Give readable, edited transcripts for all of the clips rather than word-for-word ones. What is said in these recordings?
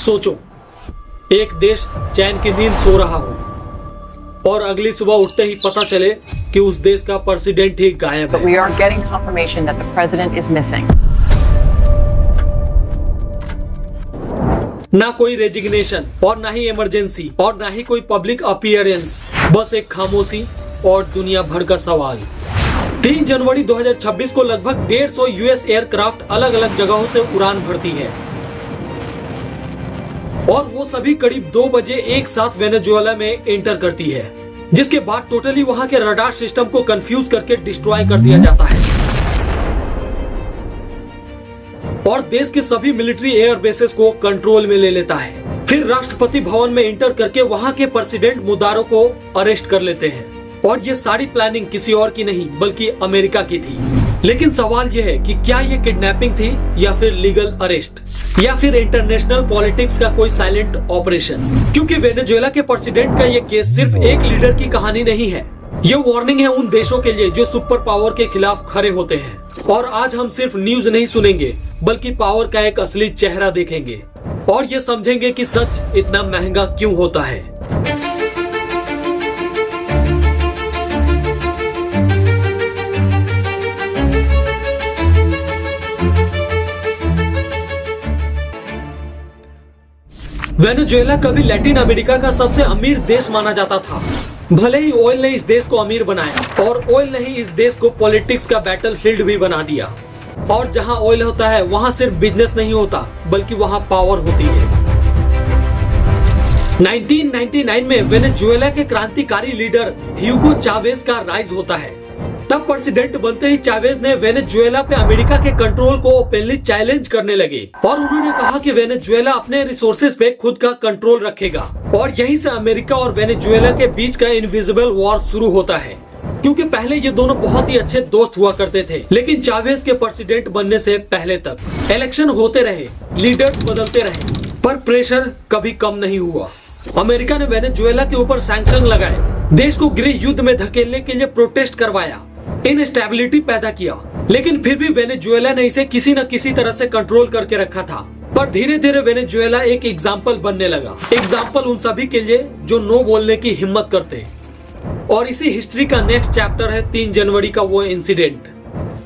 सोचो, एक देश चैन की नींद सो रहा हो और अगली सुबह उठते ही पता चले कि उस देश का प्रेसिडेंट ही गायब But है। we are getting confirmation that the president is missing. ना कोई रेजिग्नेशन और ना ही इमरजेंसी और ना ही कोई पब्लिक अपीयरेंस, बस एक खामोशी और दुनिया भर का सवाल। 3 जनवरी 2026 को लगभग 150 यूएस एयरक्राफ्ट अलग अलग जगहों से उड़ान भरती है और वो सभी करीब 2 बजे एक साथ वेनेजुएला में एंटर करती है, जिसके बाद टोटली वहां के रडार सिस्टम को कंफ्यूज करके डिस्ट्रॉय कर दिया जाता है और देश के सभी मिलिट्री एयर बेसेस को कंट्रोल में ले लेता है। फिर राष्ट्रपति भवन में एंटर करके वहां के प्रेसिडेंट मुदारो को अरेस्ट कर लेते हैं और ये सारी प्लानिंग किसी और की नहीं बल्कि अमेरिका की थी। लेकिन सवाल यह है कि क्या ये किडनैपिंग थी या फिर लीगल अरेस्ट या फिर इंटरनेशनल पॉलिटिक्स का कोई साइलेंट ऑपरेशन, क्योंकि वेनेजुएला के प्रेसिडेंट का ये केस सिर्फ एक लीडर की कहानी नहीं है। ये वार्निंग है उन देशों के लिए जो सुपर पावर के खिलाफ खड़े होते हैं। और आज हम सिर्फ न्यूज नहीं सुनेंगे बल्कि पावर का एक असली चेहरा देखेंगे और ये समझेंगे कि सच इतना महंगा क्यों होता है। वेनेजुएला कभी लैटिन अमेरिका का सबसे अमीर देश माना जाता था। भले ही ऑयल ने इस देश को अमीर बनाया और ऑयल ने ही इस देश को पॉलिटिक्स का बैटलफील्ड भी बना दिया। और जहां ऑयल होता है वहां सिर्फ बिजनेस नहीं होता बल्कि वहां पावर होती है। 1999 में वेनेजुएला के क्रांतिकारी लीडर ह्यूगो चावेज का राइज होता है। तब प्रेसिडेंट बनते ही चावेज ने वेनेजुएला पे अमेरिका के कंट्रोल को ओपनली चैलेंज करने लगे और उन्होंने कहा कि वेनेजुएला अपने रिसोर्सेज पे खुद का कंट्रोल रखेगा और यहीं से अमेरिका और वेनेजुएला के बीच का इनविजिबल वॉर शुरू होता है, क्योंकि पहले ये दोनों बहुत ही अच्छे दोस्त हुआ करते थे। लेकिन चावेज के प्रेसिडेंट बनने से पहले तक इलेक्शन होते रहे, लीडर्स बदलते रहे, पर प्रेशर कभी कम नहीं हुआ। अमेरिका ने वेनेजुएला के ऊपर सैंक्शन लगाए, देश को गृह युद्ध में धकेलने के लिए प्रोटेस्ट करवाया, इनस्टेबिलिटी पैदा किया, लेकिन फिर भी वेनेजुएला ने इसे किसी न किसी तरह से कंट्रोल करके रखा था। पर धीरे धीरे वेनेजुएला एक एग्जाम्पल बनने लगा, एग्जाम्पल उन सभी के लिए जो नो बोलने की हिम्मत करते। और इसी हिस्ट्री का नेक्स्ट चैप्टर है 3 जनवरी का वो इंसिडेंट।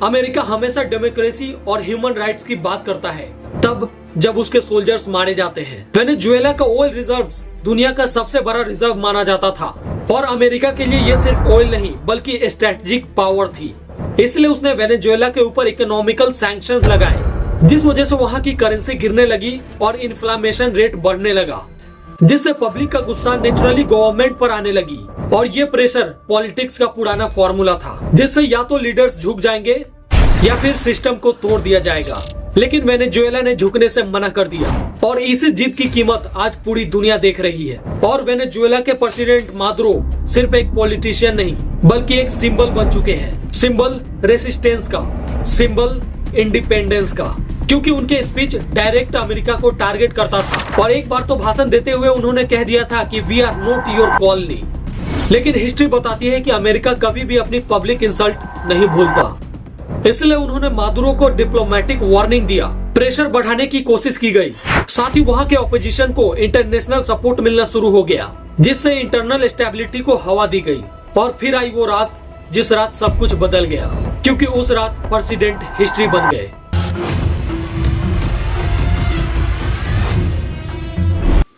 अमेरिका हमेशा डेमोक्रेसी और ह्यूमन राइट्स की बात करता है तब जब उसके सोल्जर्स मारे जाते हैं। वेनेजुएला का ऑयल रिजर्व्स दुनिया का सबसे बड़ा रिजर्व माना जाता था और अमेरिका के लिए ये सिर्फ ऑयल नहीं बल्कि स्ट्रेटेजिक पावर थी। इसलिए उसने वेनेजुएला के ऊपर इकोनॉमिकल सैंक्शंस लगाए, जिस वजह से वहां की करेंसी गिरने लगी और इन्फ्लेमेशन रेट बढ़ने लगा, जिससे पब्लिक का गुस्सा नेचुरली गवर्नमेंट पर आने लगी। और ये प्रेशर पॉलिटिक्स का पुराना फॉर्मूला था, जिससे या तो लीडर्स झुक जाएंगे या फिर सिस्टम को तोड़ दिया जाएगा। लेकिन वेनेजुएला ने झुकने से मना कर दिया और इसी जीत की कीमत आज पूरी दुनिया देख रही है। और वेनेजुएला के प्रेसिडेंट मादुरो सिर्फ एक पॉलिटिशियन नहीं बल्कि एक सिंबल बन चुके हैं, सिंबल रेसिस्टेंस का, सिंबल इंडिपेंडेंस का, क्योंकि उनके स्पीच डायरेक्ट अमेरिका को टारगेट करता था। और एक बार तो भाषण देते हुए उन्होंने कह दिया था कि we are not your colony. लेकिन हिस्ट्री बताती है कि अमेरिका कभी भी अपनी पब्लिक इंसल्ट नहीं भूलता, इसलिए उन्होंने मादुरो को डिप्लोमेटिक वार्निंग दिया, प्रेशर बढ़ाने की कोशिश की गई। साथ ही वहां के ऑपोजिशन को इंटरनेशनल सपोर्ट मिलना शुरू हो गया, जिससे इंटरनल स्टेबिलिटी को हवा दी गई। और फिर आई वो रात जिस रात सब कुछ बदल गया, क्योंकि उस रात प्रेसिडेंट हिस्ट्री बन गए।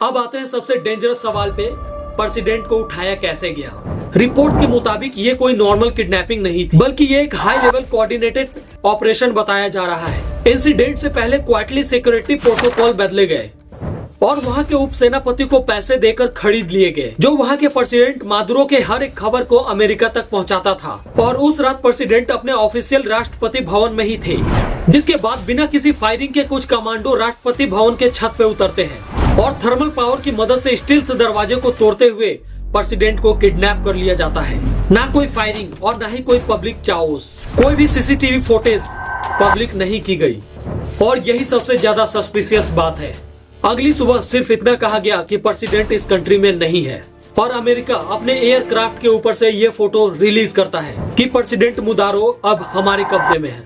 अब आते हैं सबसे डेंजरस सवाल पे, प्रेसिडेंट को उठाया कैसे गया। रिपोर्ट के मुताबिक ये कोई नॉर्मल किडनैपिंग नहीं थी, बल्कि ये एक हाई लेवल कोऑर्डिनेटेड ऑपरेशन बताया जा रहा है। इंसिडेंट से पहले क्वाइटली सिक्योरिटी प्रोटोकॉल बदले गए और वहां के उप सेनापति को पैसे देकर खरीद लिए गए, जो वहां के प्रेसिडेंट मादुरो के हर एक खबर को अमेरिका तक पहुंचाता था। और उस रात प्रेसिडेंट अपने ऑफिशियल राष्ट्रपति भवन में ही थे, जिसके बाद बिना किसी फायरिंग के कुछ कमांडो राष्ट्रपति भवन के छत पे उतरते हैं और थर्मल पावर की मदद से स्टील्थ दरवाजे को तोड़ते हुए प्रेसिडेंट को किडनैप कर लिया जाता है। ना कोई फायरिंग और ना ही कोई पब्लिक चाओस, कोई भी सीसीटीवी फुटेज पब्लिक नहीं की गई। और यही सबसे ज्यादा सस्पिशियस बात है। अगली सुबह सिर्फ इतना कहा गया कि प्रेसिडेंट इस कंट्री में नहीं है और अमेरिका अपने एयरक्राफ्ट के ऊपर से ये फोटो रिलीज करता है कि प्रेसिडेंट मुदारो अब हमारे कब्जे में है।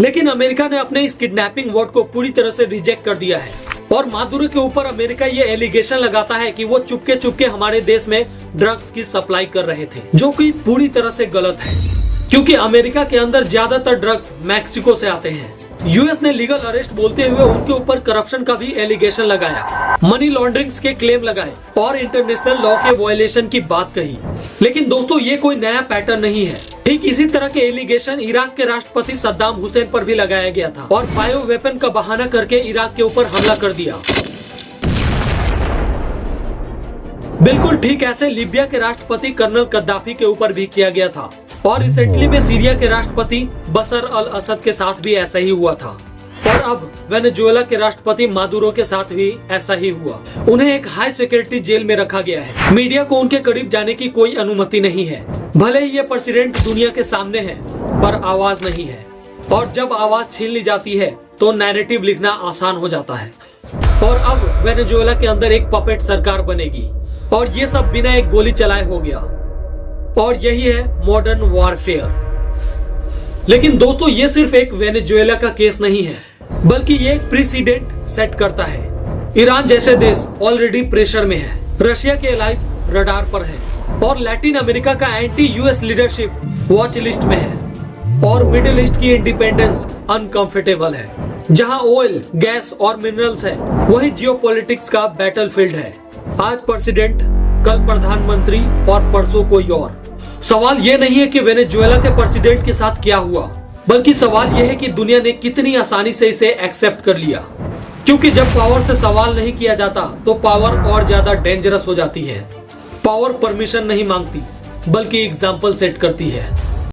लेकिन अमेरिका ने अपने इस किडनैपिंग वर्ड को पूरी तरह से रिजेक्ट कर दिया है और मादुरो के ऊपर अमेरिका ये एलिगेशन लगाता है कि वो चुपके चुपके हमारे देश में ड्रग्स की सप्लाई कर रहे थे, जो कि पूरी तरह से गलत है क्योंकि अमेरिका के अंदर ज्यादातर ड्रग्स मैक्सिको से आते हैं। यूएस ने लीगल अरेस्ट बोलते हुए उनके ऊपर करप्शन का भी एलिगेशन लगाया, मनी लॉन्ड्रिंग्स के क्लेम लगाए और इंटरनेशनल लॉ के वायलेशन की बात कही। लेकिन दोस्तों ये कोई नया पैटर्न नहीं है। ठीक इसी तरह के एलिगेशन इराक के राष्ट्रपति सद्दाम हुसैन पर भी लगाया गया था और बायो वेपन का बहाना करके इराक के ऊपर हमला कर दिया। बिल्कुल ठीक ऐसे लीबिया के राष्ट्रपति कर्नल कद्दाफी के ऊपर भी किया गया था और रिसेंटली में सीरिया के राष्ट्रपति बशर अल असद के साथ भी ऐसा ही हुआ था और अब वेनेजुएला के राष्ट्रपति मादुरो के साथ भी ऐसा ही हुआ। उन्हें एक हाई सिक्योरिटी जेल में रखा गया है। मीडिया को उनके करीब जाने की कोई अनुमति नहीं है। भले ही ये प्रेसिडेंट दुनिया के सामने है पर आवाज नहीं है और जब आवाज छीन ली जाती है तो नैरेटिव लिखना आसान हो जाता है। और अब वेनेजुएला के अंदर एक पपेट सरकार बनेगी और ये सब बिना एक गोली चलाए हो गया और यही है मॉडर्न वॉरफेयर। लेकिन दोस्तों ये सिर्फ एक वेनेजुएला का केस नहीं है बल्कि ये एक प्रेसिडेंट सेट करता है। ईरान जैसे देश ऑलरेडी प्रेशर में है, रशिया के एलाइज रडार पर है और लैटिन अमेरिका का anti US leadership watch list में है और मिडिल ईस्ट की इंडिपेंडेंस अनकंफर्टेबल है। जहां ऑयल, गैस और मिनरल्स है वही जियोपॉलिटिक्स का बैटलफील्ड है। आज प्रेसिडेंट, कल प्रधानमंत्री और परसों कोई और। सवाल ये नहीं है कि वेनेजुएला के प्रेसिडेंट के साथ क्या हुआ, बल्कि सवाल यह है कि दुनिया ने कितनी आसानी से इसे एक्सेप्ट कर लिया। क्योंकि जब पावर से सवाल नहीं किया जाता तो पावर और ज्यादा डेंजरस हो जाती है। पावर परमिशन नहीं मांगती बल्कि एग्जाम्पल सेट करती है।